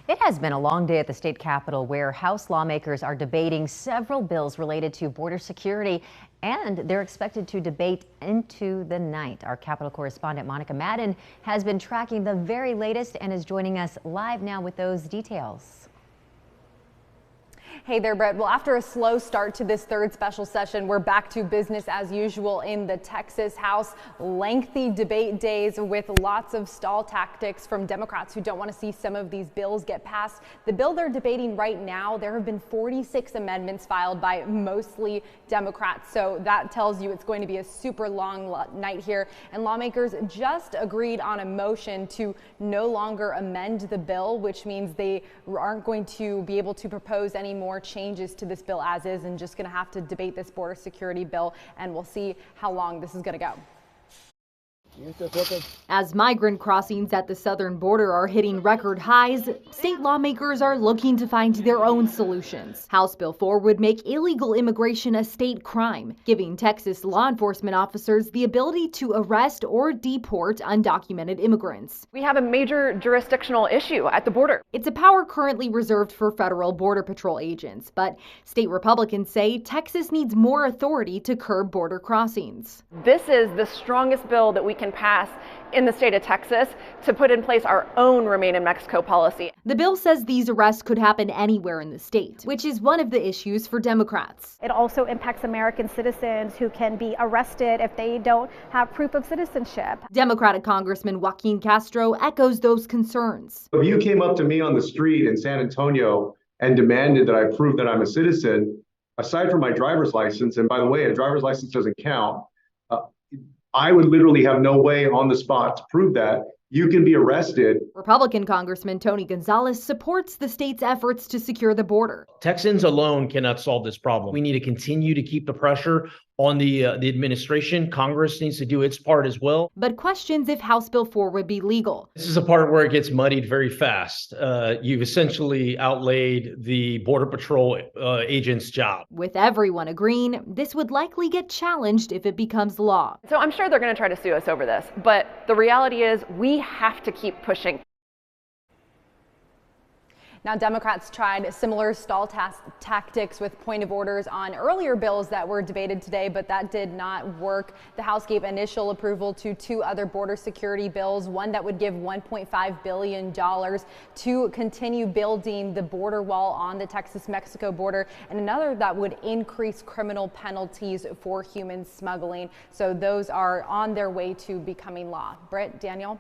It has been a long day at the state capitol where House lawmakers are debating several bills related to border security, and they're expected to debate into the night. Our Capitol correspondent Monica Madden has been tracking the very latest and is joining us live now with those details. Hey there, Brett. Well, after a slow start to this third special session, we're back to business as usual in the Texas House. Lengthy debate days with lots of stall tactics from Democrats who don't want to see some of these bills get passed. The bill they're debating right now, there have been 46 amendments filed by mostly Democrats. So that tells you it's going to be a super long night here. And lawmakers just agreed on a motion to no longer amend the bill, which means they aren't going to be able to propose any more changes to this bill as is, and just going to have to debate this border security bill, and we'll see how long this is going to go. As migrant crossings at the southern border are hitting record highs, state lawmakers are looking to find their own solutions. House Bill 4 would make illegal immigration a state crime, giving Texas law enforcement officers the ability to arrest or deport undocumented immigrants. We have a major jurisdictional issue at the border. It's a power currently reserved for federal Border Patrol agents, but state Republicans say Texas needs more authority to curb border crossings. This is the strongest bill that we can pass in the state of Texas to put in place our own Remain in Mexico policy. The bill says these arrests could happen anywhere in the state, which is one of the issues for Democrats. It also impacts American citizens who can be arrested if they don't have proof of citizenship. Democratic Congressman Joaquin Castro echoes those concerns. If you came up to me on the street in San Antonio and demanded that I prove that I'm a citizen, aside from my driver's license, and by the way, a driver's license doesn't count, I would literally have no way on the spot to prove that. You can be arrested. Republican Congressman Tony Gonzalez supports the state's efforts to secure the border. Texans alone cannot solve this problem. We need to continue to keep the pressure on the administration. Congress needs to do its part as well. But questions if House Bill 4 would be legal. This is a part where it gets muddied very fast. You've essentially outlaid the Border Patrol agent's job. With everyone agreeing, this would likely get challenged if it becomes law. So I'm sure they're going to try to sue us over this, but the reality is we have to keep pushing. Now, Democrats tried similar stall tactics with point of orders on earlier bills that were debated today, but that did not work. The House gave initial approval to two other border security bills, one that would give $1.5 billion to continue building the border wall on the Texas-Mexico border, and another that would increase criminal penalties for human smuggling. So those are on their way to becoming law. Britt, Daniel?